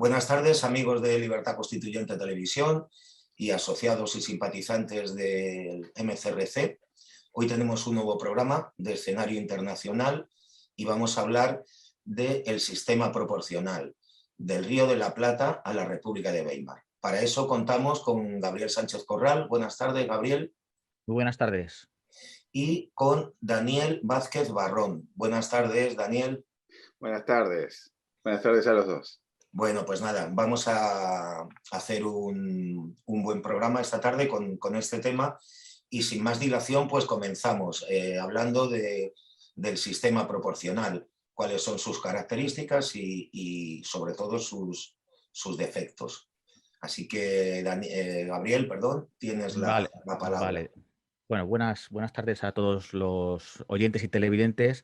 Buenas tardes, amigos de Libertad Constituyente Televisión y asociados y simpatizantes del MCRC. Hoy tenemos un nuevo programa de escenario internacional y vamos a hablar del sistema proporcional, del Río de la Plata a la República de Weimar. Para eso contamos con Gabriel Sánchez Corral. Buenas tardes, Gabriel. Muy buenas tardes. Y con Daniel Vázquez Barrón. Buenas tardes, Daniel. Buenas tardes. Buenas tardes a los dos. Bueno, pues nada, vamos a hacer un buen programa esta tarde con este tema y sin más dilación pues comenzamos hablando del sistema proporcional, cuáles son sus características y sobre todo sus defectos. Así que Gabriel, perdón, tienes la palabra. Vale. Bueno, buenas tardes a todos los oyentes y televidentes.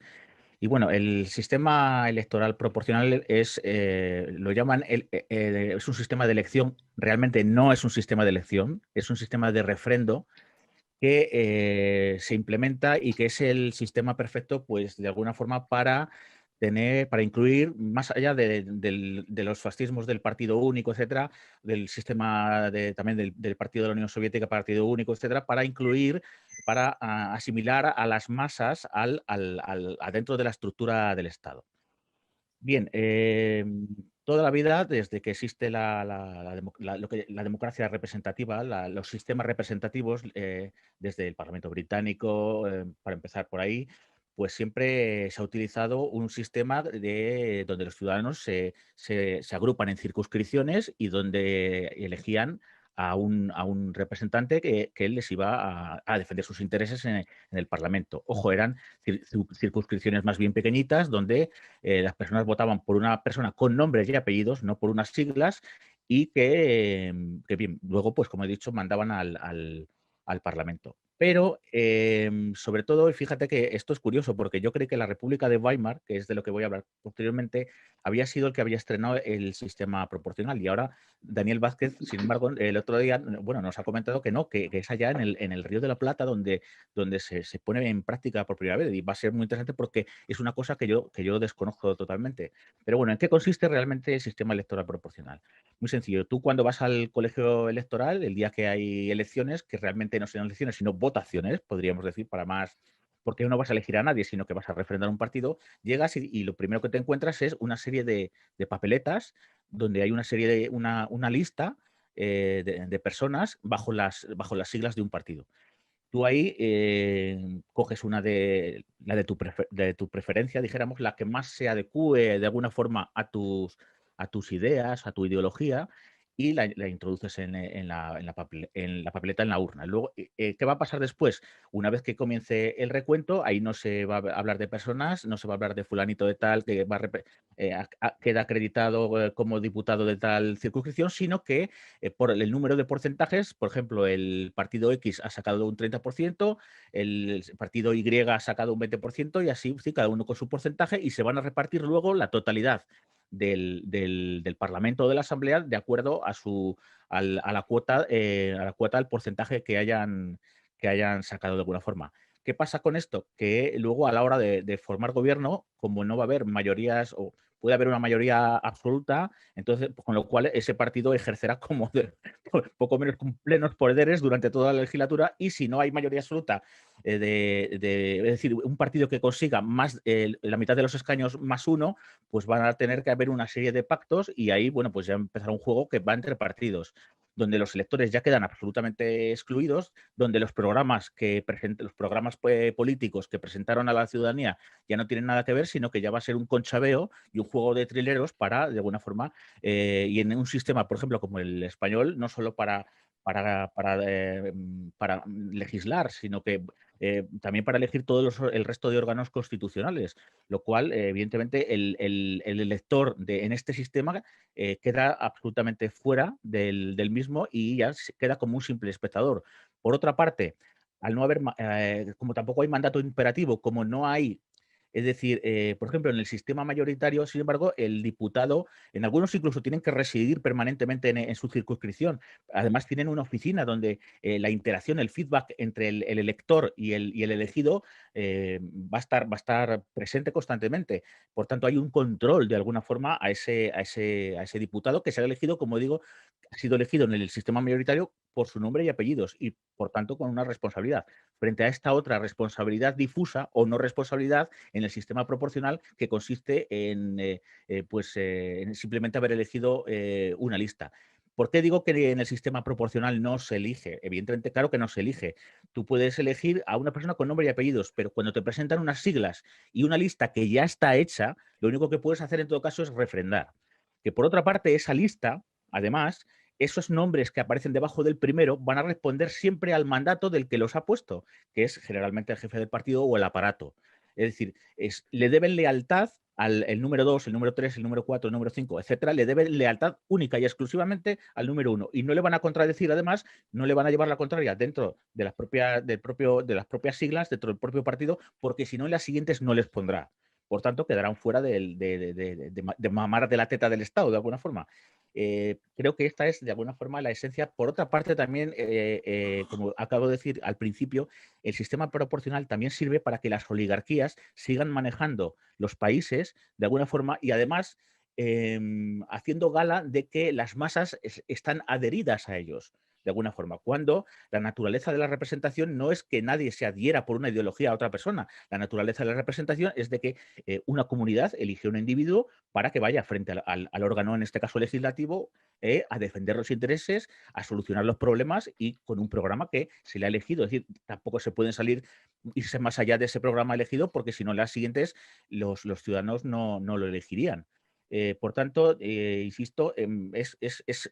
Y bueno, el sistema electoral proporcional es, lo llaman, es un sistema de elección. Realmente no es un sistema de elección, es un sistema de refrendo que se implementa y que es el sistema perfecto, pues de alguna forma para incluir, más allá de los fascismos del partido único, etcétera, del sistema también del partido de la Unión Soviética, partido único, etcétera, para incluir, para asimilar a las masas adentro de la estructura del Estado. Bien, toda la vida, desde que existe la democracia representativa, los sistemas representativos, desde el Parlamento británico, para empezar por ahí, pues siempre se ha utilizado un sistema donde los ciudadanos se agrupan en circunscripciones y donde elegían a un representante que él les iba a defender sus intereses en el Parlamento. Ojo, eran circunscripciones más bien pequeñitas, donde las personas votaban por una persona con nombres y apellidos, no por unas siglas, y que bien, luego, pues como he dicho, mandaban al Parlamento. Pero, sobre todo, y fíjate que esto es curioso, porque yo creo que la República de Weimar, que es de lo que voy a hablar posteriormente, había sido el que había estrenado el sistema proporcional. Y ahora Daniel Vázquez, sin embargo, el otro día, bueno, nos ha comentado que no, que es allá en el Río de la Plata donde se pone en práctica por primera vez. Y va a ser muy interesante porque es una cosa que yo desconozco totalmente. Pero bueno, ¿en qué consiste realmente el sistema electoral proporcional? Muy sencillo. Tú cuando vas al colegio electoral, el día que hay elecciones, que realmente no son elecciones, sino votaciones, podríamos decir, para más, porque no vas a elegir a nadie, sino que vas a refrendar un partido, llegas y lo primero que te encuentras es una serie de papeletas donde hay una lista de personas bajo las siglas de un partido. Tú ahí coges una de tu preferencia, dijéramos, la que más se adecue de alguna forma a tus ideas, a tu ideología, y la introduces en la papeleta, en la urna. Luego, ¿qué va a pasar después? Una vez que comience el recuento, ahí no se va a hablar de personas, no se va a hablar de fulanito de tal que queda acreditado como diputado de tal circunscripción, sino que por el número de porcentajes, por ejemplo, el partido X ha sacado un 30%, el partido Y ha sacado un 20%, y así, sí, cada uno con su porcentaje, y se van a repartir luego la totalidad del Parlamento o de la Asamblea de acuerdo a la cuota, al porcentaje que hayan sacado de alguna forma. ¿Qué pasa con esto? Que luego, a la hora de formar gobierno, como no va a haber mayorías, o puede haber una mayoría absoluta, entonces, con lo cual ese partido ejercerá como poco menos con plenos poderes durante toda la legislatura, y si no hay mayoría absoluta, es decir, un partido que consiga más, la mitad de los escaños más uno, pues van a tener que haber una serie de pactos, y ahí, bueno, pues ya empezará un juego que va entre partidos, donde los electores ya quedan absolutamente excluidos, donde los programas políticos que presentaron a la ciudadanía ya no tienen nada que ver, sino que ya va a ser un conchabeo y un juego de trileros para, de alguna forma, y en un sistema, por ejemplo, como el español, no solo para legislar, sino que también para elegir el resto de órganos constitucionales, lo cual, evidentemente, el elector en este sistema queda absolutamente fuera del mismo y ya queda como un simple espectador. Por otra parte, al no haber, como tampoco hay mandato imperativo, como no hay, es decir, por ejemplo, en el sistema mayoritario, sin embargo, el diputado, en algunos incluso tienen que residir permanentemente en su circunscripción. Además, tienen una oficina donde la interacción, el feedback entre el elector y el elegido va a estar presente constantemente. Por tanto, hay un control de alguna forma a ese diputado que se ha elegido, como digo, ha sido elegido en el sistema mayoritario por su nombre y apellidos y, por tanto, con una responsabilidad. Frente a esta otra responsabilidad difusa o no responsabilidad en el sistema proporcional que consiste en, en simplemente haber elegido una lista. ¿Por qué digo que en el sistema proporcional no se elige? Evidentemente, claro que no se elige. Tú puedes elegir a una persona con nombre y apellidos, pero cuando te presentan unas siglas y una lista que ya está hecha, lo único que puedes hacer en todo caso es refrendar. Que por otra parte, esa lista, además, esos nombres que aparecen debajo del primero van a responder siempre al mandato del que los ha puesto, que es generalmente el jefe del partido o el aparato. Es decir, le deben lealtad al el número 2, el número 3, el número 4, el número 5, etcétera, le deben lealtad única y exclusivamente al número 1. Y no le van a contradecir, además, no le van a llevar la contraria dentro de las propias, de las propias siglas, dentro del propio partido, porque si no, en las siguientes no les pondrá. Por tanto, quedarán fuera de mamar de la teta del Estado, de alguna forma. Creo que esta es, de alguna forma, la esencia. Por otra parte, también, como acabo de decir al principio, el sistema proporcional también sirve para que las oligarquías sigan manejando los países de alguna forma y además haciendo gala de que las masas están adheridas a ellos de alguna forma, cuando la naturaleza de la representación no es que nadie se adhiera por una ideología a otra persona. La naturaleza de la representación es de que una comunidad elige a un individuo para que vaya frente al órgano, en este caso legislativo, a defender los intereses, a solucionar los problemas y con un programa que se le ha elegido. Es decir, tampoco se pueden irse más allá de ese programa elegido porque si no, las siguientes los ciudadanos no lo elegirían. Por tanto, insisto, es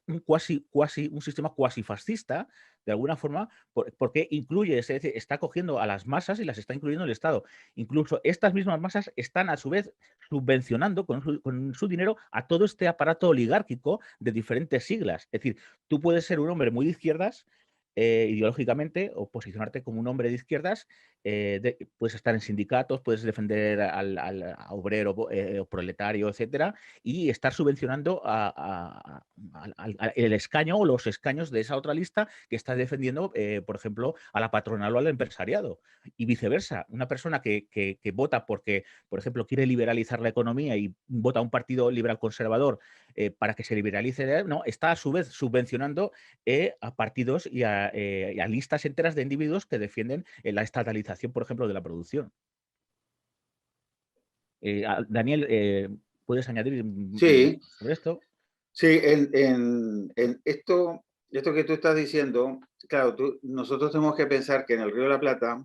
un sistema cuasi fascista, de alguna forma, porque incluye, es decir, está cogiendo a las masas y las está incluyendo el Estado. Incluso estas mismas masas están, a su vez, subvencionando con su dinero a todo este aparato oligárquico de diferentes siglas. Es decir, tú puedes ser un hombre muy de izquierdas, ideológicamente, o posicionarte como un hombre de izquierdas, puedes estar en sindicatos, puedes defender al obrero o proletario, etcétera, y estar subvencionando el escaño o los escaños de esa otra lista que está defendiendo, por ejemplo, a la patronal o al empresariado. Y viceversa, una persona que vota porque, por ejemplo, quiere liberalizar la economía y vota a un partido liberal conservador para que se liberalice, no, está a su vez subvencionando a partidos y a listas enteras de individuos que defienden la estatalización, por ejemplo, de la producción. Daniel, ¿puedes añadir Sí, sobre esto? sí, en esto que tú estás diciendo, claro, nosotros tenemos que pensar que en el Río de la Plata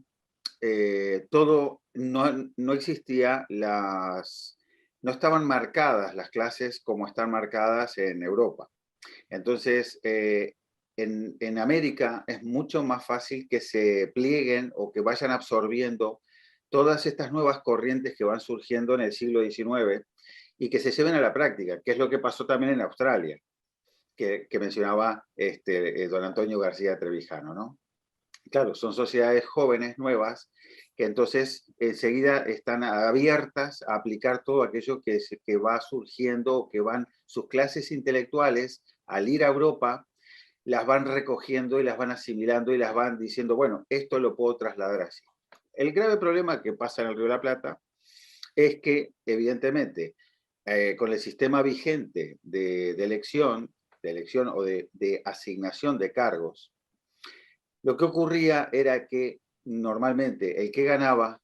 todo no existía, no estaban marcadas las clases como están marcadas en Europa. Entonces, en América es mucho más fácil que se plieguen o que vayan absorbiendo todas estas nuevas corrientes que van surgiendo en el siglo XIX y que se lleven a la práctica, que es lo que pasó también en Australia, que mencionaba don Antonio García Trevijano, ¿no? Claro, son sociedades jóvenes, nuevas, que entonces enseguida están abiertas a aplicar todo aquello que va surgiendo, que van sus clases intelectuales al ir a Europa, las van recogiendo y las van asimilando y las van diciendo, bueno, esto lo puedo trasladar así. El grave problema que pasa en el Río de la Plata es que, evidentemente, con el sistema vigente de elección o de asignación de cargos, lo que ocurría era que normalmente el que ganaba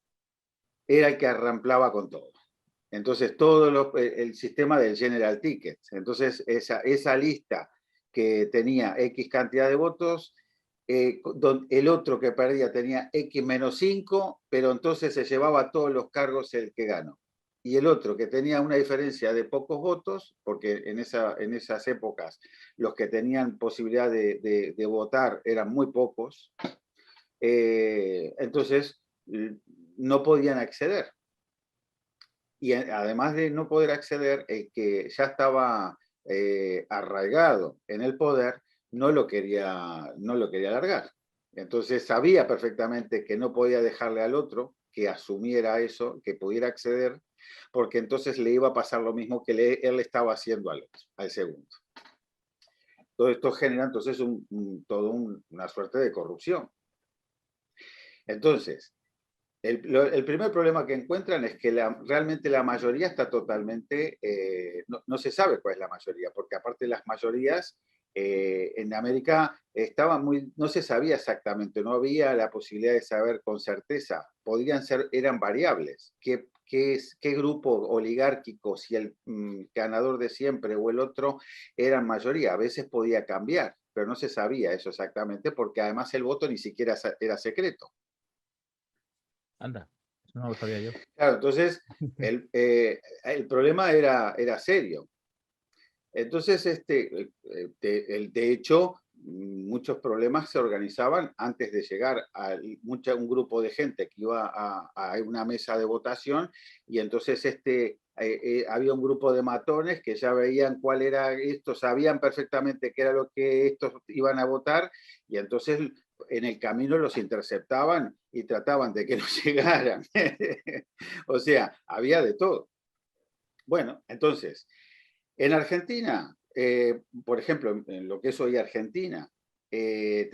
era el que arramplaba con todo. Entonces, el sistema del General Ticket. Entonces, esa lista que tenía X cantidad de votos, el otro que perdía tenía X menos 5, pero entonces se llevaba todos los cargos el que ganó. Y el otro que tenía una diferencia de pocos votos, porque en esas épocas los que tenían posibilidad de votar eran muy pocos, entonces no podían acceder. Y además de no poder acceder, el que ya estaba arraigado en el poder no lo quería largar. Entonces sabía perfectamente que no podía dejarle al otro que asumiera eso, que pudiera acceder, porque entonces le iba a pasar lo mismo que él estaba haciendo al segundo. Todo esto genera entonces una suerte de corrupción. Entonces, El primer problema que encuentran es que realmente la mayoría está totalmente, no se sabe cuál es la mayoría, porque aparte las mayorías en América no se sabía exactamente, no había la posibilidad de saber con certeza, eran variables. ¿Qué grupo oligárquico, si el ganador de siempre o el otro eran mayoría? A veces podía cambiar, pero no se sabía eso exactamente, porque además el voto ni siquiera era secreto. Anda, eso no lo sabía yo. Claro, entonces el problema era serio. Entonces, de hecho, muchos problemas se organizaban antes de llegar a un grupo de gente que iba a una mesa de votación, y entonces había un grupo de matones que ya veían cuál era esto, sabían perfectamente qué era lo que estos iban a votar, y entonces en el camino los interceptaban y trataban de que no llegaran. O sea, había de todo. Bueno, entonces, en Argentina, por ejemplo, en lo que es hoy Argentina,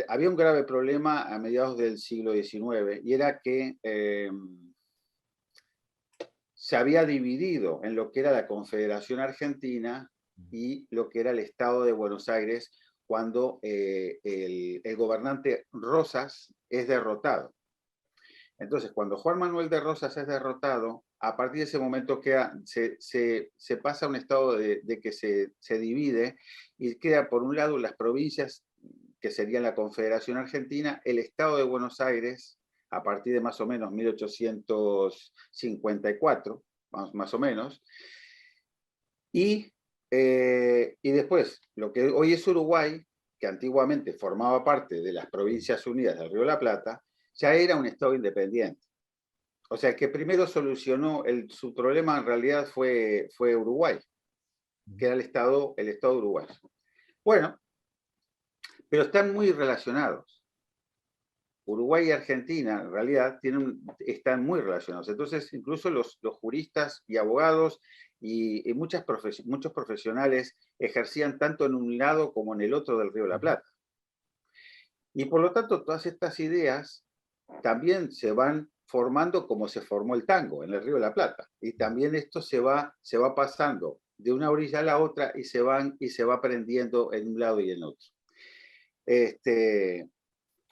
había un grave problema a mediados del siglo XIX, y era que se había dividido en lo que era la Confederación Argentina y lo que era el Estado de Buenos Aires cuando el gobernante Rosas es derrotado. Entonces, cuando Juan Manuel de Rosas es derrotado, a partir de ese momento se pasa a un estado de que se divide, y queda por un lado las provincias, que serían la Confederación Argentina, el Estado de Buenos Aires, a partir de más o menos 1854, más o menos, y después lo que hoy es Uruguay, que antiguamente formaba parte de las Provincias Unidas del Río de la Plata, ya era un estado independiente. O sea, que primero solucionó su problema, en realidad fue Uruguay, que era el estado uruguayo. Bueno, pero están muy relacionados. Uruguay y Argentina, en realidad, están muy relacionados. Entonces, incluso los juristas y abogados y muchos profesionales ejercían tanto en un lado como en el otro del Río de la Plata. Y por lo tanto, todas estas ideas también se van formando como se formó el tango en el Río de la Plata. Y también esto se va pasando de una orilla a la otra, y se va aprendiendo en un lado y en otro.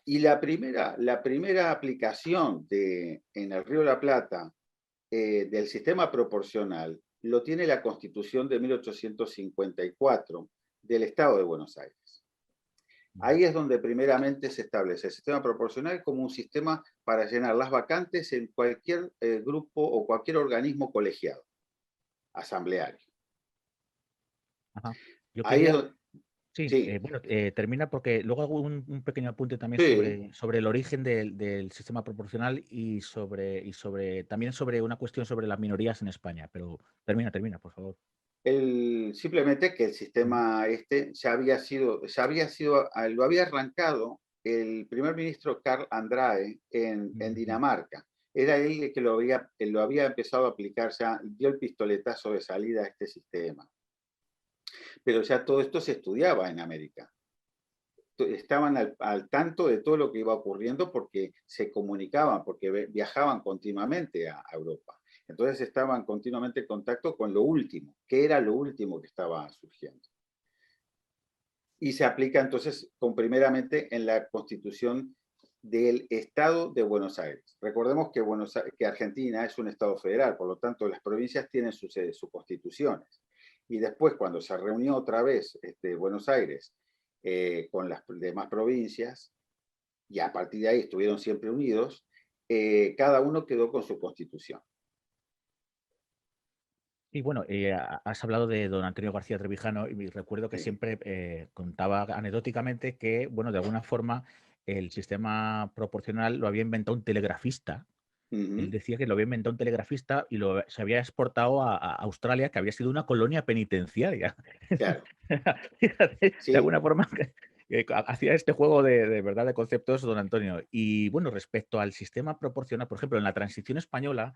Y la primera aplicación en el Río de la Plata del sistema proporcional lo tiene la Constitución de 1854 del Estado de Buenos Aires. Ahí es donde primeramente se establece el sistema proporcional como un sistema para llenar las vacantes en cualquier grupo o cualquier organismo colegiado, asambleario. Ajá. Yo Ahí es quería, donde, sí, sí, bueno, termina porque luego hago un pequeño apunte también sí. sobre el origen del sistema proporcional y también sobre una cuestión sobre las minorías en España, pero termina, por favor. Simplemente que el sistema lo había arrancado el primer ministro Karl Andrade en Dinamarca. Era él el que lo había empezado a aplicar, ya dio el pistoletazo de salida a este sistema. Pero ya todo esto se estudiaba en América. Estaban al tanto de todo lo que iba ocurriendo, porque se comunicaban, porque viajaban continuamente a Europa. Entonces estaban continuamente en contacto con lo último, que era lo último que estaba surgiendo. Y se aplica entonces primeramente en la Constitución del Estado de Buenos Aires. Recordemos que Argentina es un Estado federal, por lo tanto las provincias tienen sus constituciones. Y después, cuando se reunió otra vez Buenos Aires con las demás provincias, y a partir de ahí estuvieron siempre unidos, cada uno quedó con su constitución. Y bueno, has hablado de don Antonio García Trevijano, y recuerdo que siempre contaba anecdóticamente que, bueno, de alguna forma el sistema proporcional lo había inventado un telegrafista. Él decía que lo había inventado un telegrafista y se había exportado a Australia, que había sido una colonia penitenciaria. Claro. Fíjate, Sí. de alguna forma hacía este juego de verdad de conceptos don Antonio. Y bueno, respecto al sistema proporcional, por ejemplo, en la transición española,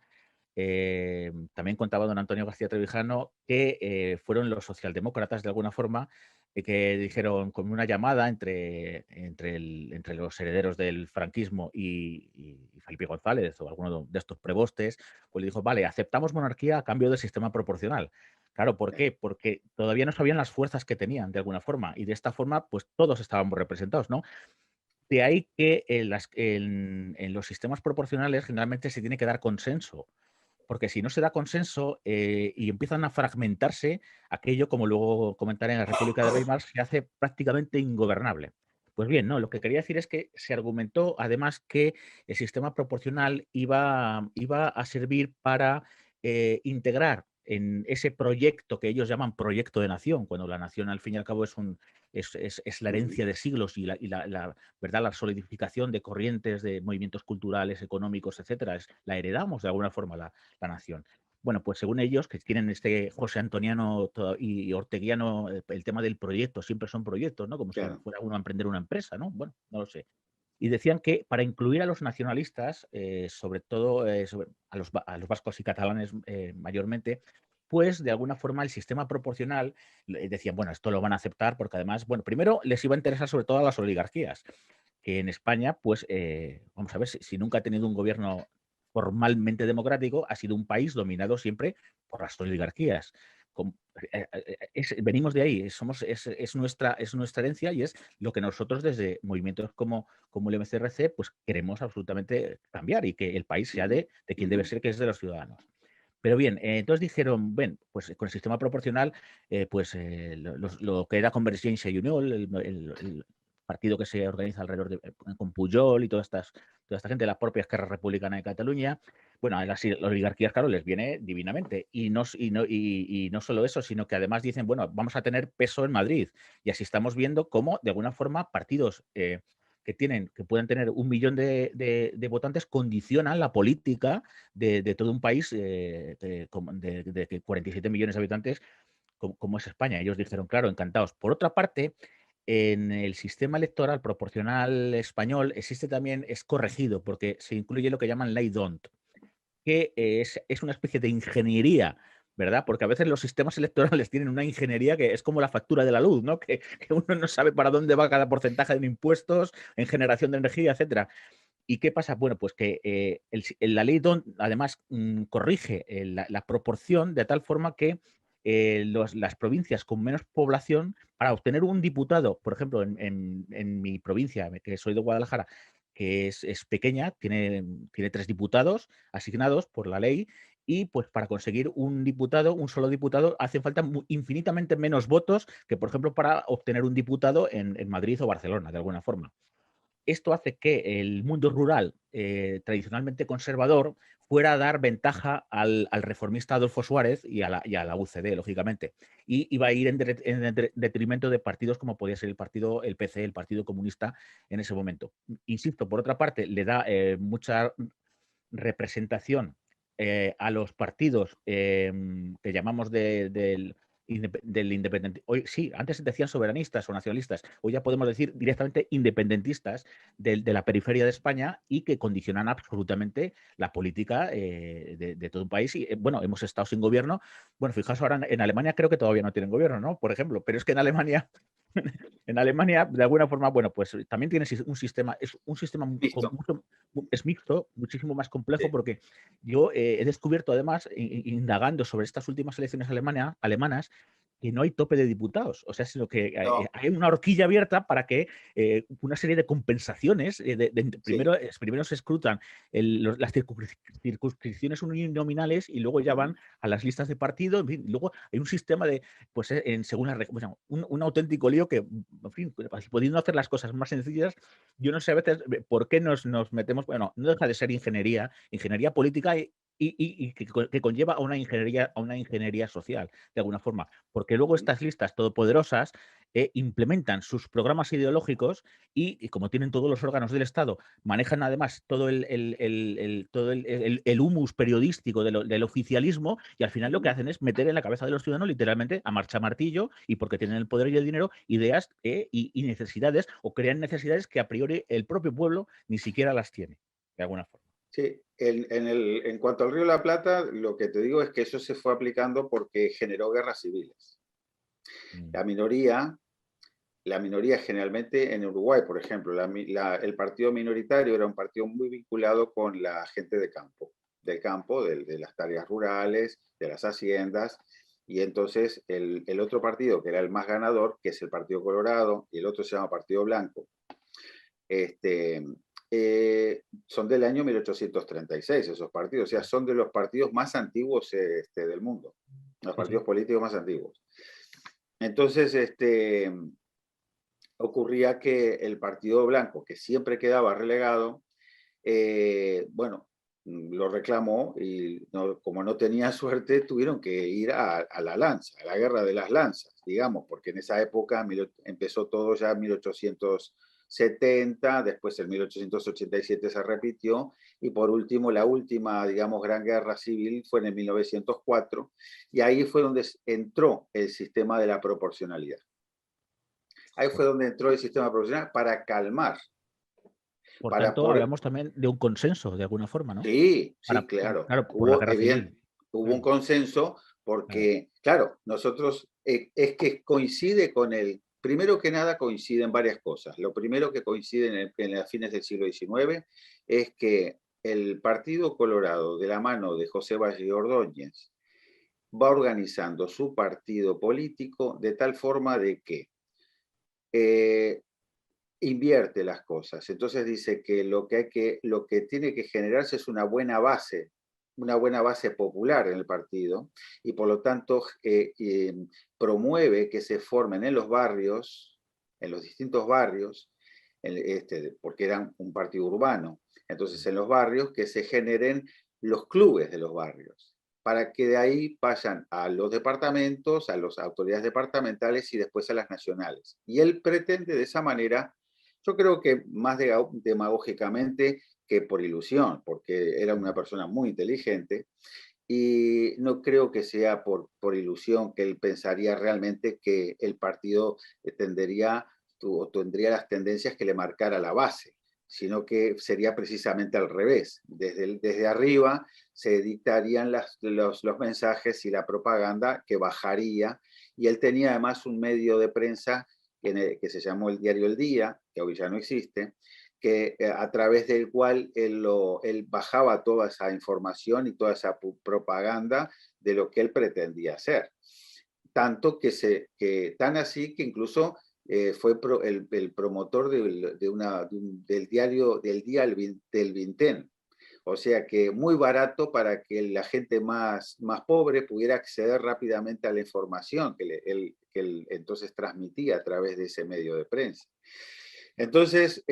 también contaba don Antonio García Trevijano que fueron los socialdemócratas, de alguna forma, que dijeron con una llamada entre los herederos del franquismo y Felipe González o alguno de estos prebostes, pues le dijo, vale, aceptamos monarquía a cambio del sistema proporcional. Claro, ¿por qué? Porque todavía no sabían las fuerzas que tenían, de alguna forma, y de esta forma, pues todos estábamos representados, ¿no? De ahí que en los sistemas proporcionales generalmente se tiene que dar consenso, porque si no se da consenso y empiezan a fragmentarse, aquello, como luego comentaré en la República de Weimar, se hace prácticamente ingobernable. Pues bien, no, lo que quería decir es que se argumentó además que el sistema proporcional iba a servir para integrar en ese proyecto que ellos llaman proyecto de nación, cuando la nación al fin y al cabo es la herencia de siglos y ¿verdad? La solidificación de corrientes, de movimientos culturales, económicos, etcétera, la heredamos de alguna forma la nación. Bueno, pues según ellos, que tienen este José Antoniano y Orteguiano, el tema del proyecto, siempre son proyectos, ¿no? Como si Claro. fuera uno a emprender una empresa, ¿no? Bueno, no lo sé. Y decían que para incluir a los nacionalistas, sobre todo a los vascos y catalanes mayormente, pues de alguna forma el sistema proporcional, decían, bueno, esto lo van a aceptar porque además, bueno, primero les iba a interesar sobre todo a las oligarquías, que en España, pues, vamos a ver, si nunca ha tenido un gobierno formalmente democrático, ha sido un país dominado siempre por las oligarquías. Venimos de ahí, es nuestra herencia y es lo que nosotros desde movimientos como el MCRC pues queremos absolutamente cambiar y que el país sea de quien debe ser, que es de los ciudadanos. Pero bien, entonces dijeron, ven, pues con el sistema proporcional, lo que era Convergència i Unió, el partido que se organiza alrededor con Pujol y toda esta gente, la propia Esquerra Republicana de Cataluña, bueno, a las oligarquías, claro, les viene divinamente. Y no solo eso, sino que además dicen, bueno, vamos a tener peso en Madrid. Y así estamos viendo cómo, de alguna forma, partidos que pueden tener 1 millón de votantes condicionan la política de todo un país de 47 millones de habitantes como es España. Ellos dijeron, claro, encantados. Por otra parte, en el sistema electoral proporcional español existe también, es corregido, porque se incluye lo que llaman ley DONT, que es una especie de ingeniería, ¿verdad? Porque a veces los sistemas electorales tienen una ingeniería que es como la factura de la luz, ¿no? Que uno no sabe para dónde va cada porcentaje de impuestos, en generación de energía, etcétera. ¿Y qué pasa? Bueno, pues que la ley DONT además corrige la proporción de tal forma que las provincias con menos población, para obtener un diputado, por ejemplo, en mi provincia, que soy de Guadalajara, que es pequeña, tiene 3 diputados asignados por la ley, y pues para conseguir un solo diputado, hacen falta infinitamente menos votos que, por ejemplo, para obtener un diputado en Madrid o Barcelona, de alguna forma. Esto hace que el mundo rural, tradicionalmente conservador, fuera a dar ventaja al reformista Adolfo Suárez y a la UCD, lógicamente. Y iba a ir en detrimento de partidos como podía ser el PC, el Partido Comunista en ese momento. Insisto, por otra parte, le da mucha representación a los partidos que llamamos del independentismo. Hoy sí, antes se decían soberanistas o nacionalistas, hoy ya podemos decir directamente independentistas de la periferia de España y que condicionan absolutamente la política de todo un país. Y bueno, hemos estado sin gobierno. Bueno, fijaos ahora en Alemania, creo que todavía no tienen gobierno, ¿no? Por ejemplo, pero es que en Alemania en Alemania, de alguna forma, bueno, pues también tiene un sistema, es un sistema Listo. es mixto, muchísimo más complejo, Sí. porque yo he descubierto además, indagando sobre estas últimas elecciones alemanas, que no hay tope de diputados, o sea, sino que No, hay una horquilla abierta para que una serie de compensaciones, sí. primero se escrutan las circunscripciones uninominales y luego ya van a las listas de partido, en fin, y luego hay un sistema de, pues según bueno, un auténtico lío que, en fin, pudiendo hacer las cosas más sencillas, yo no sé a veces por qué nos metemos, bueno, no deja de ser ingeniería política y que conlleva a una ingeniería social, de alguna forma, porque luego estas listas todopoderosas implementan sus programas ideológicos y como tienen todos los órganos del Estado, manejan además todo el humus periodístico del oficialismo y al final lo que hacen es meter en la cabeza de los ciudadanos literalmente a marcha martillo y porque tienen el poder y el dinero, ideas y necesidades o crean necesidades que a priori el propio pueblo ni siquiera las tiene, de alguna forma. Sí, en cuanto al Río de la Plata, lo que te digo es que eso se fue aplicando porque generó guerras civiles. Mm. La minoría la minoría generalmente en Uruguay, por ejemplo, el partido minoritario era un partido muy vinculado con la gente del campo, de las tareas rurales, de las haciendas, y entonces el otro partido, que era el más ganador, que es el Partido Colorado, y el otro se llama Partido Blanco, este, son del año 1836 esos partidos, o sea, son de los partidos más antiguos del mundo, los partidos políticos más antiguos. Entonces, ocurría que el Partido Blanco, que siempre quedaba relegado, bueno, lo reclamó y como no tenía suerte, tuvieron que ir a la lanza, a la guerra de las lanzas, digamos, porque en esa época empezó todo ya en 1870, después en 1887 se repitió, y por último, la última, digamos, gran guerra civil fue en el 1904, y ahí fue donde entró el sistema de la proporcionalidad. Ahí fue donde entró el sistema proporcional para calmar. Por Para tanto, poder... hablamos también de un consenso, de alguna forma, ¿no? Sí, sí, Para, claro. claro, por la guerra civil. Hubo un consenso porque, claro, nosotros es que coincide con primero que nada coinciden varias cosas. Lo primero que coincide en las fines del siglo XIX es que el Partido Colorado, de la mano de José Valle Ordóñez, va organizando su partido político de tal forma de que invierte las cosas. Entonces dice que lo que tiene que generarse es una buena base popular en el partido, y por lo tanto promueve que se formen en los barrios, en los distintos barrios, porque eran un partido urbano, entonces en los barrios que se generen los clubes de los barrios, para que de ahí vayan a los departamentos, a las autoridades departamentales y después a las nacionales. Y él pretende de esa manera, yo creo que más demagógicamente que por ilusión, porque era una persona muy inteligente, y no creo que sea por ilusión que él pensaría realmente que el partido tendría las tendencias que le marcara la base, sino que sería precisamente al revés. Desde arriba se dictarían los mensajes y la propaganda que bajaría, y él tenía además un medio de prensa que se llamó el diario El Día, que hoy ya no existe, que a través del cual él bajaba toda esa información y toda esa propaganda de lo que él pretendía hacer. Tanto tan así que incluso fue el promotor del diario del día del Vintén. O sea que muy barato para que la gente más pobre pudiera acceder rápidamente a la información que él entonces transmitía a través de ese medio de prensa. Entonces,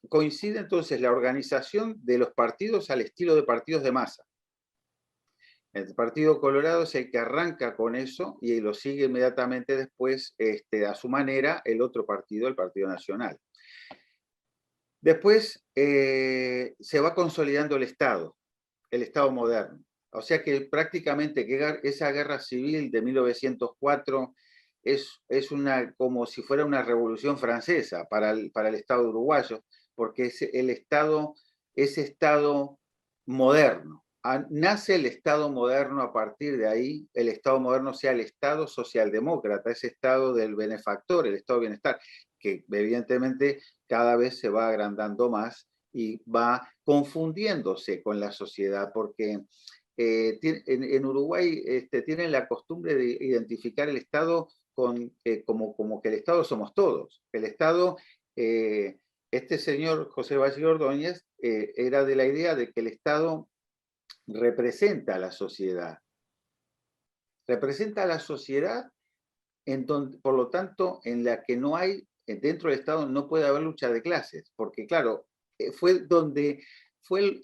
coincide entonces la organización de los partidos al estilo de partidos de masa. El Partido Colorado es el que arranca con eso y lo sigue inmediatamente después, a su manera, el otro partido, el Partido Nacional. Después se va consolidando el Estado moderno. O sea que prácticamente esa guerra civil de 1904 es como si fuera una revolución francesa para el Estado uruguayo, porque es ese Estado moderno. Nace el Estado moderno a partir de ahí, el Estado moderno sea el Estado socialdemócrata, ese Estado del benefactor, el Estado de bienestar, que evidentemente cada vez se va agrandando más y va confundiéndose con la sociedad, porque en Uruguay tienen la costumbre de identificar el Estado como que el Estado somos todos. El Estado, este señor José Valle Ordóñez era de la idea de que el Estado representa a la sociedad. Representa a la sociedad, por lo tanto, en la que no hay, dentro del Estado no puede haber lucha de clases, porque claro, fue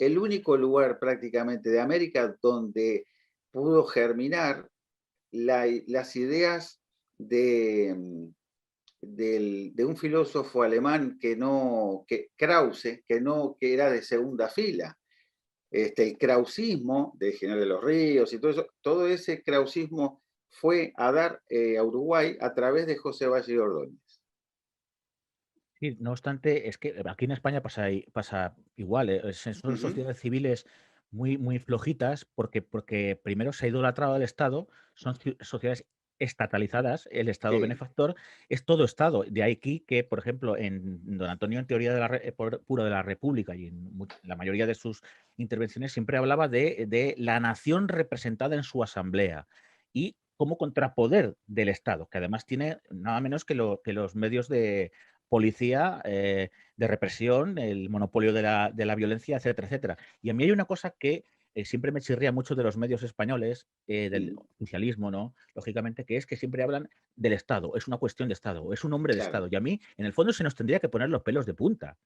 el único lugar prácticamente de América donde pudo germinar las ideas de un filósofo alemán Krause, que era de segunda fila. El krausismo de General de los Ríos y todo eso, todo ese krausismo fue a dar a Uruguay a través de José Valle Ordóñez. Sí, no obstante, es que aquí en España pasa igual. Son sociedades civiles muy flojitas porque primero se ha idolatrado al Estado, son sociedades estatalizadas, el Estado Sí. benefactor es todo Estado. De aquí que, por ejemplo, en Don Antonio, en Teoría de la Pura de la República, y en la mayoría de sus intervenciones siempre hablaba de la nación representada en su asamblea y como contrapoder del Estado, que además tiene nada menos que los medios de policía, de represión, el monopolio de la violencia, etcétera, etcétera. Y a mí hay una cosa que siempre me chirría mucho de los medios españoles, del oficialismo, ¿no? Lógicamente, que es que siempre hablan del Estado, es una cuestión de Estado, es un hombre de Claro. Estado. Y a mí, en el fondo, se nos tendría que poner los pelos de punta.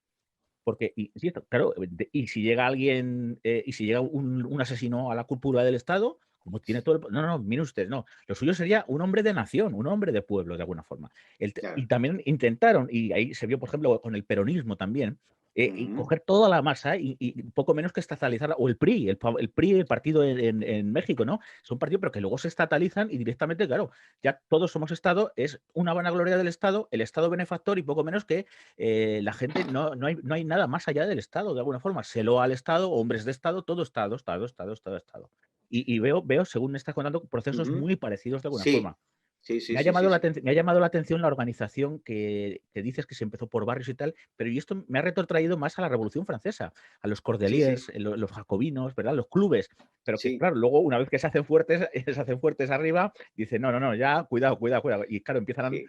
Porque, sí, claro, y si llega alguien, y si llega un asesino a la cúpula del Estado, como tiene todo el... No, no, mire usted, no. Lo suyo sería un hombre de nación, un hombre de pueblo, de alguna forma. Y Claro. también intentaron, y ahí se vio, por ejemplo, con el peronismo también, y Ujú. coger toda la masa y poco menos que estatalizarla, o el PRI, el PRI, el partido en México, ¿no? Son partidos, pero que luego se estatalizan y directamente, claro, ya todos somos Estado, es una vanagloria del Estado, el Estado benefactor y poco menos que la gente, no hay nada más allá del Estado, de alguna forma. Se loa al Estado, hombres de Estado, todo Estado, Estado, Estado, Estado, Estado. Y veo, según me estás contando, procesos Ujú. muy parecidos de alguna Sí, forma. sí, sí, Me ha sí, sí, llamado sí. me ha llamado la atención la organización que dices que se empezó por barrios y tal, pero y esto me ha retrotraído más a la Revolución Francesa, a los Sí, sí, cordeliers, los jacobinos, ¿verdad? Los clubes, pero que sí. claro, luego una vez que se hacen fuertes, se hacen fuertes arriba, dicen, no, no, no, ya, cuidado, cuidado, cuidado. Y claro, empiezan Sí.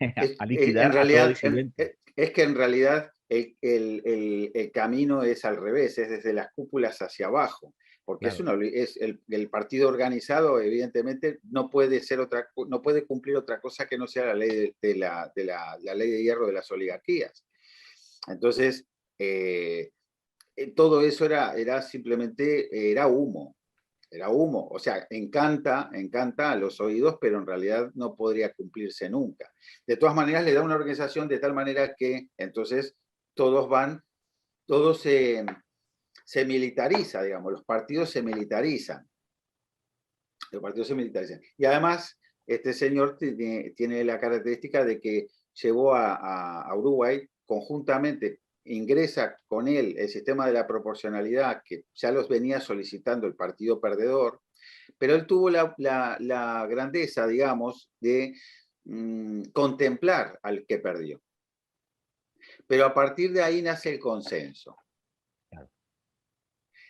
a En liquidar a todo realidad, disidente. es que en realidad el camino es al revés, es desde las cúpulas hacia abajo, porque Claro. es el partido organizado, evidentemente, no puede cumplir otra cosa que no sea la ley la ley de hierro de las oligarquías. Entonces, eh, todo eso era simplemente, era humo, o sea, encanta a los oídos, pero en realidad no podría cumplirse nunca. De todas maneras, le da una organización de tal manera que entonces todos van, todo se militariza, digamos, los partidos se militarizan. Los partidos se militarizan. Y además, este señor tiene la característica de que llevó a Uruguay conjuntamente, ingresa con él el sistema de la proporcionalidad que ya los venía solicitando el partido perdedor, pero él tuvo la grandeza, digamos, de contemplar al que perdió. Pero a partir de ahí nace el consenso. Claro.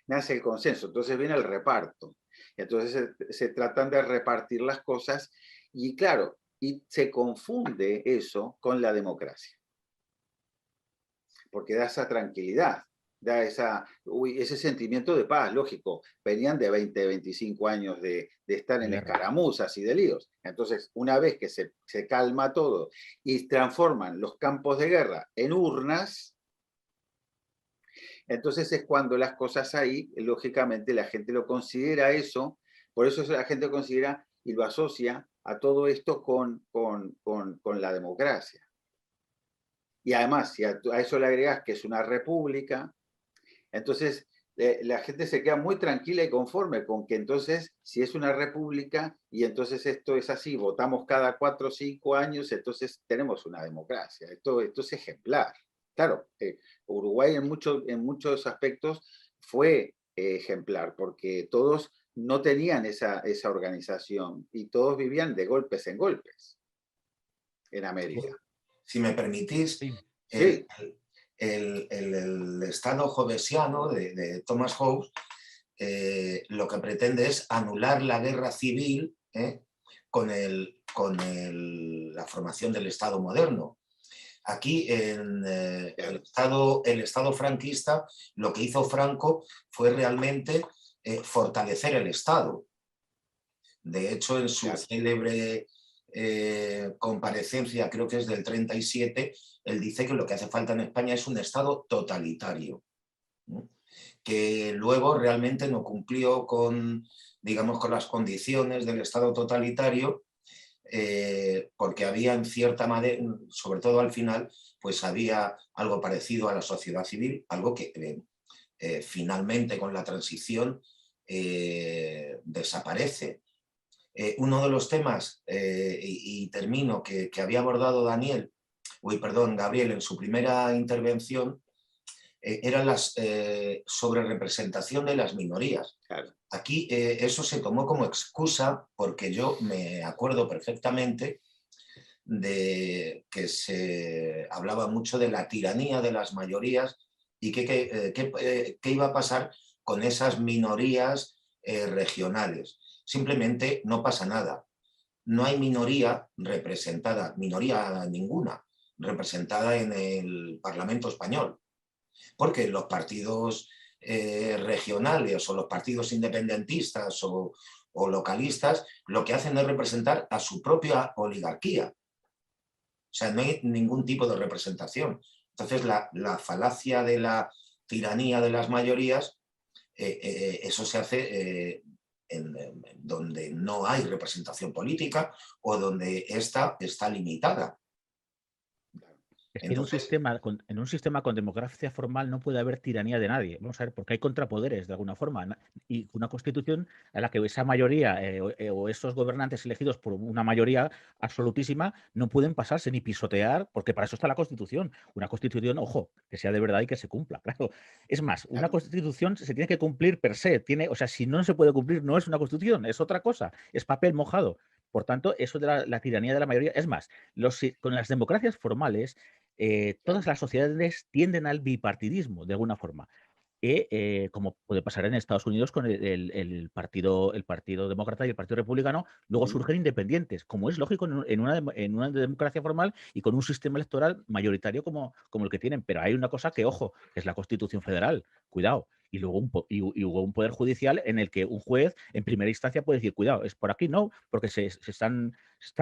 Nace el consenso, entonces viene el reparto. Entonces se tratan de repartir las cosas y claro, y se confunde eso con la democracia, porque da esa tranquilidad, da ese sentimiento de paz, lógico. Venían de 20, 25 años de estar en Guerra. escaramuzas y de líos. Entonces, una vez que se calma todo y transforman los campos de guerra en urnas, entonces es cuando las cosas ahí, lógicamente, la gente lo considera eso, por eso la gente lo considera y lo asocia a todo esto con la democracia. Y además, si a eso le agregas que es una república, entonces la gente se queda muy tranquila y conforme con que entonces, si es una república y entonces esto es así, votamos cada 4 o 5 años, entonces tenemos una democracia. Esto es ejemplar. Claro, Uruguay en muchos aspectos fue ejemplar, porque todos no tenían esa organización y todos vivían de golpes en golpes en América. Si me permitís, Sí. el, Sí, el Estado jovesiano de Thomas Hobbes lo que pretende es anular la guerra civil con la formación del Estado moderno. Aquí en el Estado franquista lo que hizo Franco fue realmente fortalecer el Estado. De hecho, en su célebre comparecencia, creo que es del 37, él dice que lo que hace falta en España es un Estado totalitario, ¿no? Que luego realmente no cumplió con, digamos, con las condiciones del Estado totalitario, porque había en cierta manera, sobre todo al final, pues había algo parecido a la sociedad civil, algo que finalmente con la transición desaparece. Uno de los temas, y termino, que había abordado Gabriel en su primera intervención, era la sobrerepresentación de las minorías. Claro. Aquí eso se tomó como excusa porque yo me acuerdo perfectamente de que se hablaba mucho de la tiranía de las mayorías y qué iba a pasar con esas minorías regionales. Simplemente no pasa nada. No hay minoría representada, minoría ninguna, representada en el Parlamento español, porque los partidos regionales o los partidos independentistas o localistas lo que hacen es representar a su propia oligarquía. O sea, no hay ningún tipo de representación. Entonces, la falacia de la tiranía de las mayorías, eso se hace donde no hay representación política o donde esta está limitada. Es que Entonces, en un sistema con democracia formal no puede haber tiranía de nadie. Vamos a ver, porque hay contrapoderes de alguna forma. Y una constitución en la que esa mayoría o esos gobernantes elegidos por una mayoría absolutísima no pueden pasarse ni pisotear, porque para eso está la constitución. Una constitución, ojo, que sea de verdad y que se cumpla, claro. Es más, una constitución se tiene que cumplir per se. O sea, si no se puede cumplir, no es una constitución, es otra cosa, es papel mojado. Por tanto, eso de la tiranía de la mayoría, es más, con las democracias formales, todas las sociedades tienden al bipartidismo, de alguna forma. Como puede pasar en Estados Unidos con el partido Demócrata y el Partido Republicano, luego surgen independientes, como es lógico en una democracia formal y con un sistema electoral mayoritario como el que tienen. Pero hay una cosa que, ojo, que es la Constitución Federal, cuidado. Y luego hubo un poder judicial en el que un juez en primera instancia puede decir, cuidado, es por aquí, no, porque se están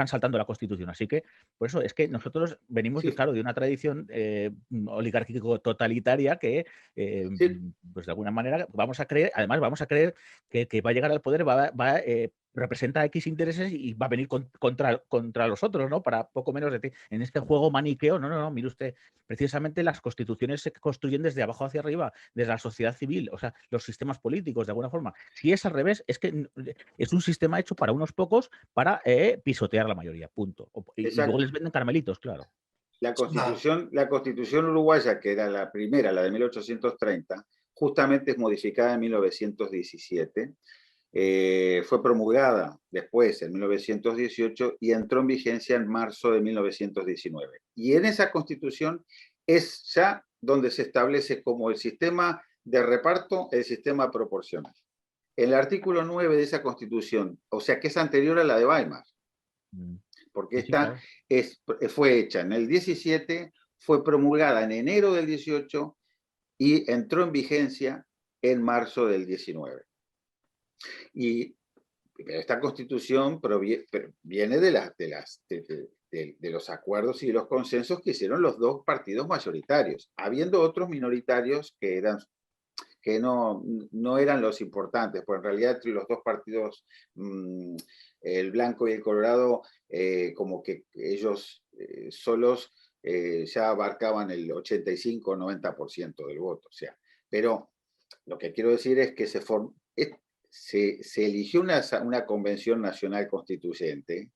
saltando la Constitución. Así que, por eso es que nosotros venimos, Sí. claro, de una tradición oligárquico-totalitaria que Sí. pues de alguna manera vamos a creer que va a llegar al poder, representa X intereses y va a venir contra los otros, ¿no? Para poco menos de ti. En este juego maniqueo, no, mire usted, precisamente las constituciones se construyen desde abajo hacia arriba, desde la sociedad civil, o sea, los sistemas políticos, de alguna forma. Si es al revés, es que es un sistema hecho para unos pocos para pisotear la mayoría, punto. Y luego les venden carmelitos, claro. La constitución uruguaya, que era la primera, la de 1830, justamente es modificada en 1917, fue promulgada después en 1918 y entró en vigencia en marzo de 1919. Y en esa constitución es ya donde se establece como el sistema de reparto, el sistema proporcional. El artículo 9 de esa constitución, o sea que es anterior a la de Weimar, porque Sí, claro. fue hecha en el 17, fue promulgada en enero del 18 y entró en vigencia en marzo del 19. Y esta constitución viene de los acuerdos y de los consensos que hicieron los dos partidos mayoritarios, habiendo otros minoritarios que no eran los importantes, pues en realidad entre los dos partidos, el blanco y el colorado, como que ellos solos ya abarcaban el 85-90% del voto. O sea, pero lo que quiero decir es que se eligió una convención nacional constituyente,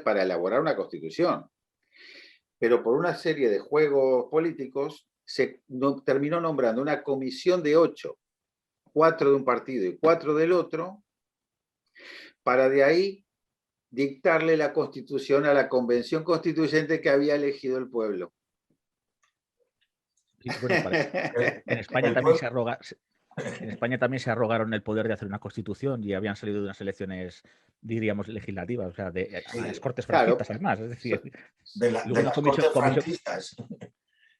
para elaborar una constitución, pero por una serie de juegos políticos terminó nombrando una comisión de 8, 4 de un partido y 4 del otro, para de ahí dictarle la constitución a la convención constituyente que había elegido el pueblo. Sí, bueno, en España también se arrogaron el poder de hacer una constitución y habían salido de unas elecciones, diríamos, legislativas, o sea, a las Cortes franquistas, además. Es decir, de las Cortes franquistas.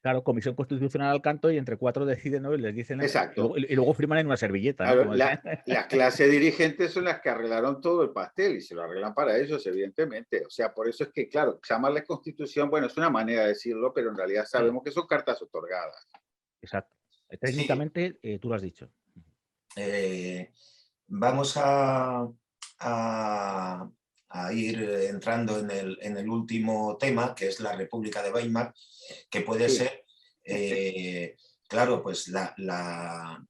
Claro, comisión constitucional al canto y entre 4 deciden, ¿no? Y les dicen. Exacto. Y luego firman en una servilleta, claro, ¿no? las clases dirigentes son las que arreglaron todo el pastel y se lo arreglan para ellos, evidentemente. O sea, por eso es que, claro, llamarle constitución, bueno, es una manera de decirlo, pero en realidad sabemos que son cartas otorgadas. Exacto. Técnicamente, sí. Tú lo has dicho. Vamos a ir entrando en el último tema, que es la República de Weimar, que puede ser, claro, pues la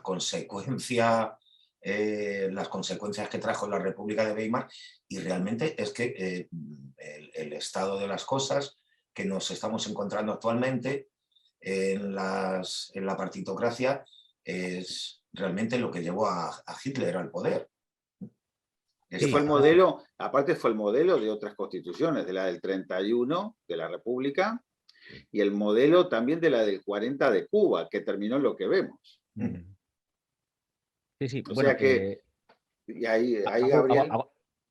consecuencia, las consecuencias que trajo la República de Weimar, y realmente es que el estado de las cosas que nos estamos encontrando actualmente en la partitocracia es realmente lo que llevó a Hitler al poder. Ese fue el modelo, aparte fue el modelo de otras constituciones, de la del 31 de la República y el modelo también de la del 40 de Cuba, que terminó en lo que vemos. Sí, sí. O Bueno, sea que, y ahí hago, Gabriel...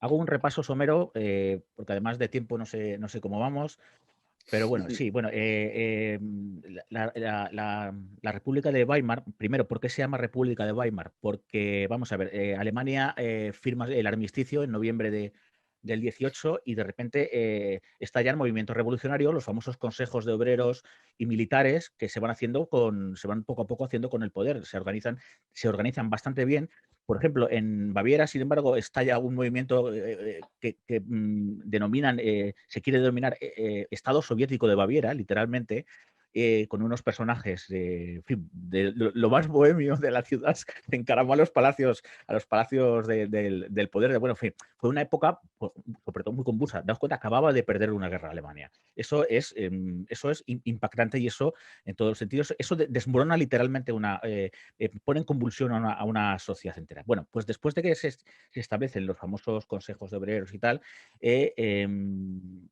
hago un repaso somero, porque además de tiempo no sé cómo vamos. Pero bueno, sí, bueno, la República de Weimar, primero, ¿por qué se llama República de Weimar? Porque, vamos a ver, Alemania firma el armisticio en noviembre del 18 y de repente estalla el movimiento revolucionario, los famosos consejos de obreros y militares que se van poco a poco haciendo con el poder, se organizan bastante bien. Por ejemplo, en Baviera, sin embargo, estalla un movimiento que denominan, se quiere denominar Estado Soviético de Baviera, literalmente, con unos personajes en fin, de lo más bohemio de la ciudad, se encaramó a los palacios del poder. Bueno, en fin, fue una época, sobre todo muy convulsa. Daos cuenta, acababa de perder una guerra Alemania. Eso es impactante y eso, en todos los sentidos, eso desmorona literalmente pone en convulsión a una sociedad entera. Bueno, pues después de que se establecen los famosos consejos de obreros y tal,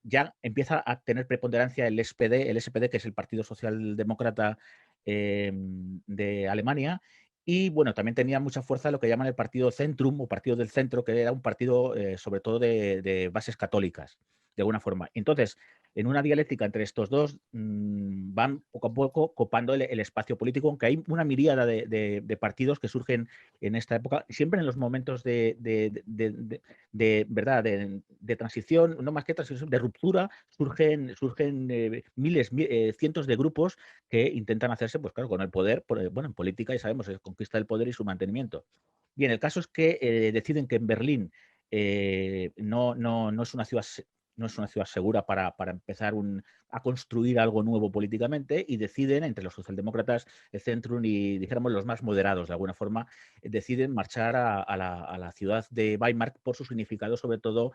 ya empieza a tener preponderancia el SPD, que es el Partido Socialdemócrata de Alemania, y bueno, también tenía mucha fuerza lo que llaman el Partido Centrum o Partido del Centro, que era un partido sobre todo de bases católicas, de alguna forma. Entonces, en una dialéctica entre estos dos, van poco a poco copando el espacio político, aunque hay una miríada de partidos que surgen en esta época, siempre en los momentos ¿verdad? De transición, no más que transición, de ruptura, surgen miles, cientos de grupos que intentan hacerse, pues claro, con el poder, bueno, en política ya sabemos, es conquista del poder y su mantenimiento. Bien, el caso es que deciden que en Berlín no es una ciudad segura para empezar a construir algo nuevo políticamente, y deciden, entre los socialdemócratas, el Centrum y, dijéramos, los más moderados, de alguna forma, deciden marchar a la ciudad de Weimar por su significado, sobre todo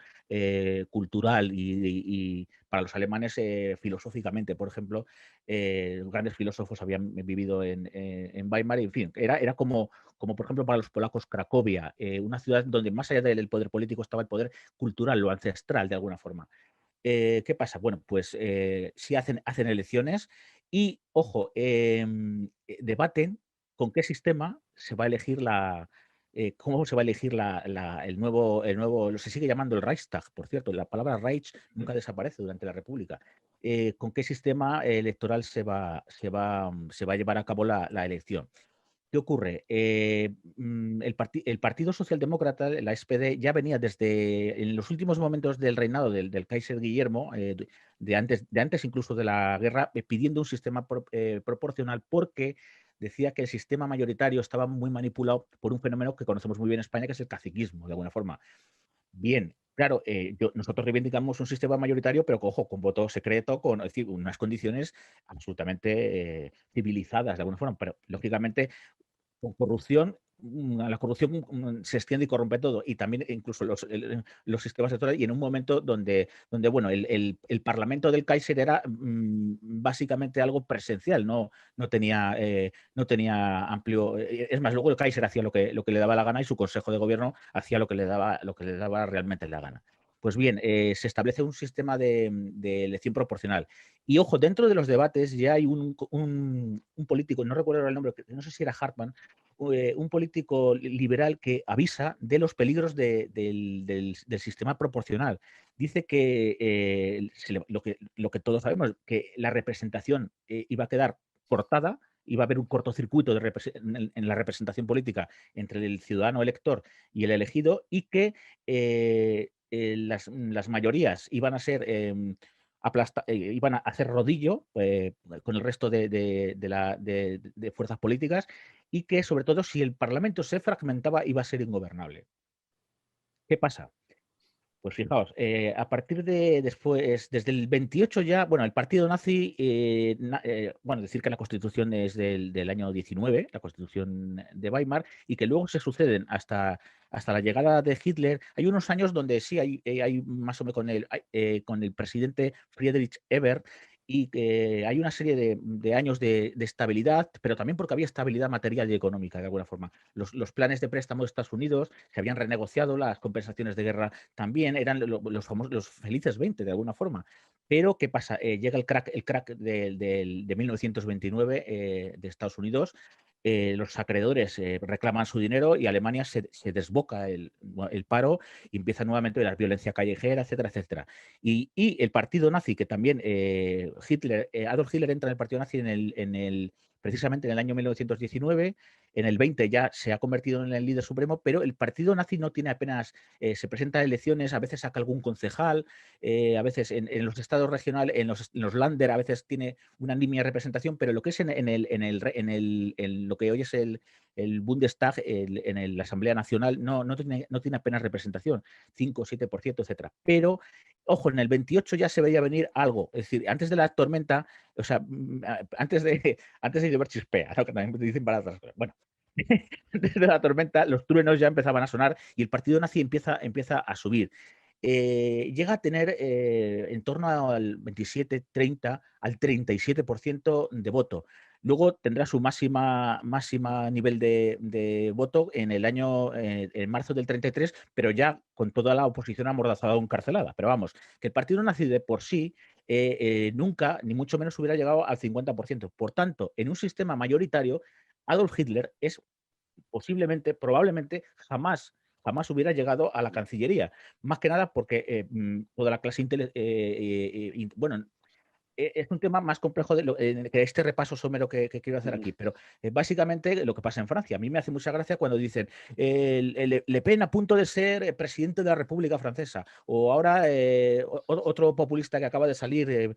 cultural y para los alemanes filosóficamente. Por ejemplo, grandes filósofos habían vivido en Weimar, y, en fin, era como por ejemplo para los polacos Cracovia, una ciudad donde más allá del poder político estaba el poder cultural, lo ancestral de alguna forma. ¿Qué pasa? Bueno, pues sí hacen elecciones y, ojo, debaten con qué sistema se va a elegir cómo se va a elegir el nuevo, se sigue llamando el Reichstag, por cierto, la palabra Reich nunca desaparece durante la República. ¿Con qué sistema electoral se va a llevar a cabo la elección? ¿Qué ocurre? El Partido Socialdemócrata, la SPD, ya venía desde en los últimos momentos del reinado del Kaiser Guillermo, de antes incluso de la guerra, pidiendo un sistema proporcional, porque decía que el sistema mayoritario estaba muy manipulado por un fenómeno que conocemos muy bien en España, que es el caciquismo, de alguna forma. Bien, claro, nosotros reivindicamos un sistema mayoritario, pero ojo, con voto secreto, es decir, unas condiciones absolutamente civilizadas, de alguna forma, pero lógicamente con corrupción, la corrupción se extiende y corrompe todo, y también incluso los sistemas electorales, y en un momento donde bueno, el Parlamento del Kaiser era básicamente algo presencial, no tenía amplio. Es más, luego el Kaiser hacía lo que le daba la gana, y su Consejo de Gobierno hacía lo que le daba realmente la gana. Pues bien, se establece un sistema de elección proporcional. Y ojo, dentro de los debates ya hay un político, no recuerdo el nombre, no sé si era Hartmann, un político liberal, que avisa de los peligros del sistema proporcional. Dice que, lo que todos sabemos, que la representación iba a quedar cortada, iba a haber un cortocircuito en la representación política entre el ciudadano elector y el elegido, y que las mayorías iban a ser iban a hacer rodillo con el resto de fuerzas políticas, y que, sobre todo, si el Parlamento se fragmentaba, iba a ser ingobernable. ¿Qué pasa? Pues fijaos, a partir de después, desde el 28 ya, bueno, el partido nazi, bueno, decir que la Constitución es del año 19, la Constitución de Weimar, y que luego se suceden hasta la llegada de Hitler. Hay unos años donde sí hay más o menos con el presidente Friedrich Ebert, y hay una serie de años de estabilidad, pero también porque había estabilidad material y económica, de alguna forma. Los planes de préstamo de Estados Unidos se habían renegociado, las compensaciones de guerra también, eran los felices 20, de alguna forma. Pero, ¿qué pasa? Llega el crack de 1929 de Estados Unidos. Los acreedores reclaman su dinero y Alemania se desboca el paro y empieza nuevamente la violencia callejera, etcétera, etcétera. Y el partido nazi, que también Adolf Hitler entra en el partido nazi precisamente en el año 1919, en el 20 ya se ha convertido en el líder supremo, pero el partido nazi no tiene apenas, se presenta a elecciones, a veces saca algún concejal, a veces en los estados regionales, en los Länder a veces tiene una nimia representación, pero lo que es en lo que hoy es el Bundestag, en la Asamblea Nacional, no tiene apenas representación, 5 o 7%, etcétera. Pero, ojo, en el 28 ya se veía venir algo, es decir, antes de la tormenta, o sea, antes de llover chispea, ¿no? Que también dicen para otras cosas. Bueno, antes de la tormenta los truenos ya empezaban a sonar y el partido nazi empieza a subir. Llega a tener en torno al 27, 30, al 37% de voto. Luego tendrá su máxima nivel de voto en el año, en marzo del 33, pero ya con toda la oposición amordazada o encarcelada. Pero vamos, que el partido nazi de por sí nunca, ni mucho menos, hubiera llegado al 50%. Por tanto, en un sistema mayoritario, Adolf Hitler es posiblemente, probablemente, jamás hubiera llegado a la Cancillería. Más que nada porque toda la clase bueno, es un tema más complejo que este repaso somero que quiero hacer aquí, pero básicamente lo que pasa en Francia. A mí me hace mucha gracia cuando dicen Le Pen a punto de ser presidente de la República Francesa, o ahora otro populista que acaba de salir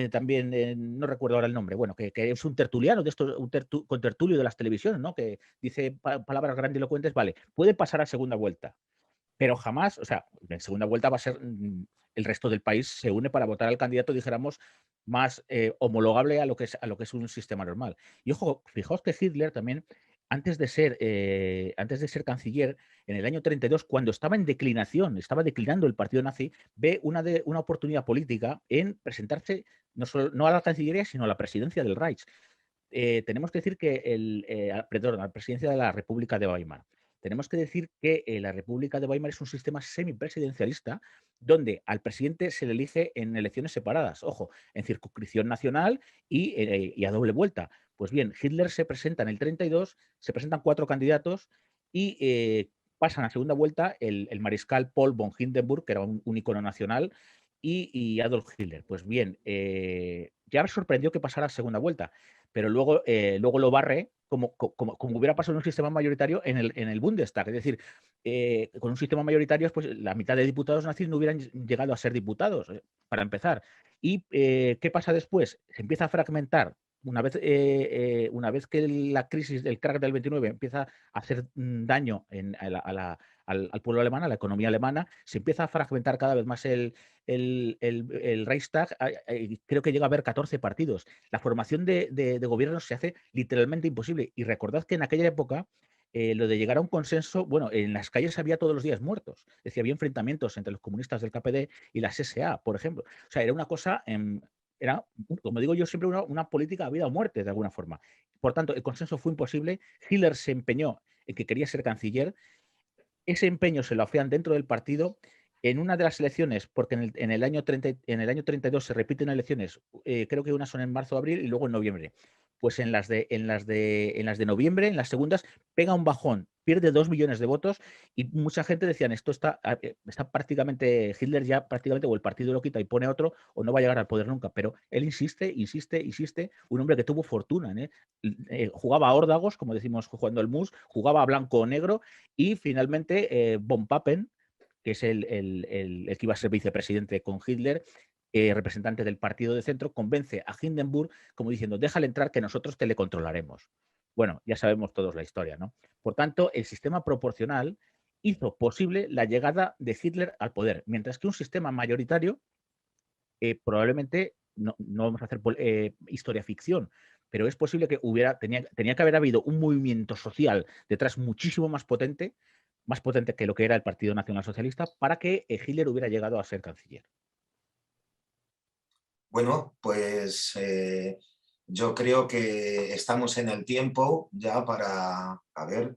también, no recuerdo ahora el nombre, bueno, que es un tertuliano de estos, contertulio de las televisiones, ¿no? Que dice palabras grandilocuentes, vale, puede pasar a segunda vuelta, pero jamás, o sea, en segunda vuelta va a ser, el resto del país se une para votar al candidato, dijéramos, más homologable a lo que es un sistema normal. Y ojo, fijaos que Hitler también, antes de ser canciller, en el año 32, cuando estaba en declinación, estaba declinando el partido nazi, ve una oportunidad política en presentarse no a la Cancillería, sino a la presidencia del Reich. Tenemos que decir que perdón, a la presidencia de la República de Weimar. Tenemos que decir que la República de Weimar es un sistema semipresidencialista donde al presidente se le elige en elecciones separadas, ojo, en circunscripción nacional y a doble vuelta. Pues bien, Hitler se presenta en el 32, se presentan 4 candidatos y pasan a segunda vuelta el mariscal Paul von Hindenburg, que era un icono nacional, y Adolf Hitler. Pues bien, ya me sorprendió que pasara a segunda vuelta, pero luego lo barre como hubiera pasado en un sistema mayoritario en el Bundestag. Es decir, con un sistema mayoritario, pues la mitad de diputados nazis no hubieran llegado a ser diputados, para empezar. ¿Y qué pasa después? Se empieza a fragmentar. Una vez que la crisis del crack del 29 empieza a hacer daño al pueblo alemán, a la economía alemana, se empieza a fragmentar cada vez más el Reichstag. Creo que llega a haber 14 partidos. La formación de gobiernos se hace literalmente imposible. Y recordad que en aquella época lo de llegar a un consenso, bueno, en las calles había todos los días muertos. Es decir, había enfrentamientos entre los comunistas del KPD y las SA, por ejemplo. O sea, era una cosa, era, como digo yo siempre, una política a vida o muerte, de alguna forma. Por tanto, el consenso fue imposible. Hitler se empeñó en que quería ser canciller. Ese empeño se lo hacían dentro del partido. En una de las elecciones, porque en el año 32 se repiten elecciones, creo que unas son en marzo o abril y luego en noviembre. Pues en las de noviembre, en las segundas, pega un bajón, pierde 2 millones de votos y mucha gente decían, esto está prácticamente, Hitler ya prácticamente, o el partido lo quita y pone otro, o no va a llegar al poder nunca. Pero él insiste, un hombre que tuvo fortuna, jugaba a órdagos, como decimos jugando al mus, jugaba a blanco o negro, y finalmente von Papen, que es el que iba a ser vicepresidente con Hitler, representante del partido de centro, convence a Hindenburg como diciendo, déjale entrar que nosotros te le controlaremos. Bueno, ya sabemos todos la historia, ¿no? Por tanto, el sistema proporcional hizo posible la llegada de Hitler al poder, mientras que un sistema mayoritario probablemente, no vamos a hacer historia ficción, pero es posible que tenía que haber habido un movimiento social detrás muchísimo más potente que lo que era el Partido Nacional Socialista, para que Hitler hubiera llegado a ser canciller. Bueno, pues yo creo que estamos en el tiempo ya para, a ver,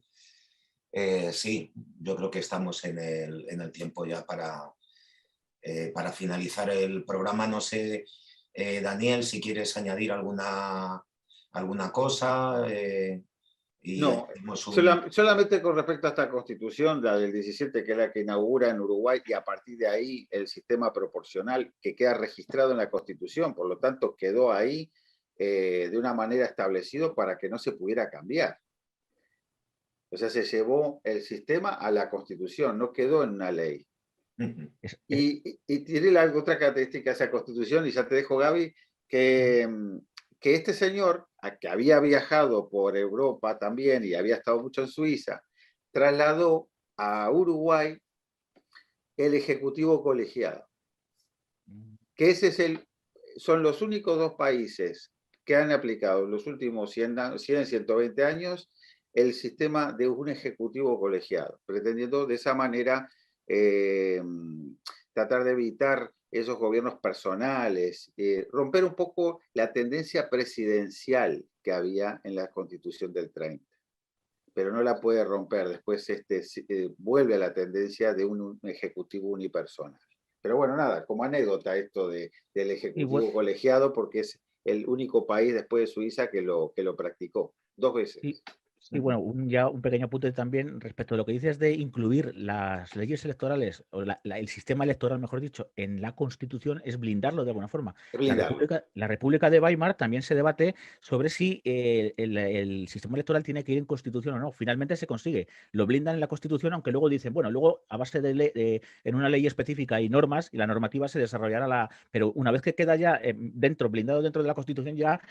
sí, yo creo que estamos en el tiempo ya para finalizar el programa. No sé, Daniel, si quieres añadir alguna cosa. Y No, hacemos un... solamente con respecto a esta constitución, la del 17, que es la que inaugura en Uruguay, y a partir de ahí el sistema proporcional que queda registrado en la constitución, por lo tanto quedó ahí de una manera establecido para que no se pudiera cambiar. O sea, se llevó el sistema a la constitución, no quedó en una ley. Y tiene otra característica esa constitución, y ya te dejo, Gaby, que este señor, que había viajado por Europa también y había estado mucho en Suiza, trasladó a Uruguay el Ejecutivo Colegiado, que son los únicos dos países que han aplicado en los últimos 120 años el sistema de un Ejecutivo Colegiado, pretendiendo de esa manera tratar de evitar esos gobiernos personales, romper un poco la tendencia presidencial que había en la Constitución del 30, pero no la puede romper. Después vuelve a la tendencia de un ejecutivo unipersonal. Pero bueno, nada, como anécdota esto del ejecutivo colegiado, porque es el único país después de Suiza que lo practicó 2 veces. Y bueno, un pequeño apunte también respecto a lo que dices de incluir las leyes electorales, o el sistema electoral, mejor dicho, en la Constitución, es blindarlo de alguna forma. La República de Weimar también se debate sobre si el sistema electoral tiene que ir en Constitución o no. Finalmente se consigue. Lo blindan en la Constitución, aunque luego dicen, bueno, luego a base en una ley específica hay normas y la normativa se desarrollará Pero una vez que queda ya blindado dentro de la Constitución, ya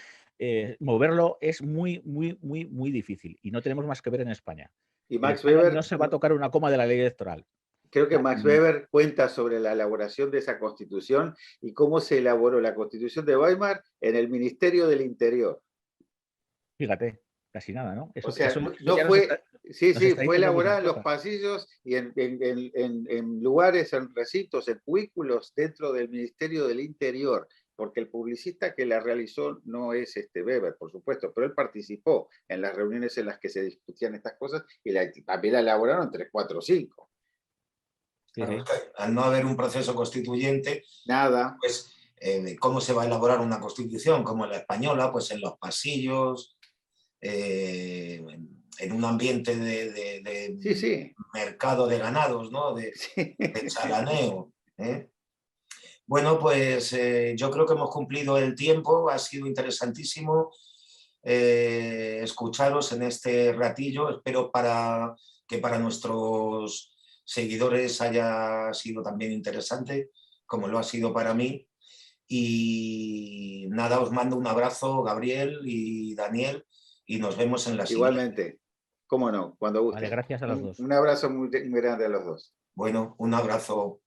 moverlo es muy, muy, muy, muy difícil. Y no tenemos más que ver en España. Y Max España Weber no se va a tocar una coma de la ley electoral. Creo que Max Weber cuenta sobre la elaboración de esa constitución y cómo se elaboró la constitución de Weimar en el Ministerio del Interior. Fíjate, casi nada, ¿no? O sea, no fue, fue elaborada en los pasillos y en lugares, en recintos, en cubículos dentro del Ministerio del Interior, porque el publicista que la realizó no es Weber, por supuesto, pero él participó en las reuniones en las que se discutían estas cosas y también la elaboraron 3, 4, 5. Claro, al no haber un proceso constituyente, nada, pues ¿cómo se va a elaborar una constitución como la española? Pues en los pasillos, en un ambiente de mercado de ganados, ¿no? De chalaneo. Bueno, pues yo creo que hemos cumplido el tiempo, ha sido interesantísimo escucharos en este ratillo. Espero que para nuestros seguidores haya sido también interesante, como lo ha sido para mí. Y nada, os mando un abrazo, Gabriel y Daniel, y nos vemos en la siguiente. Igualmente, cómo no, cuando guste. Vale, gracias a los dos. Un abrazo muy grande a los dos. Bueno, un abrazo.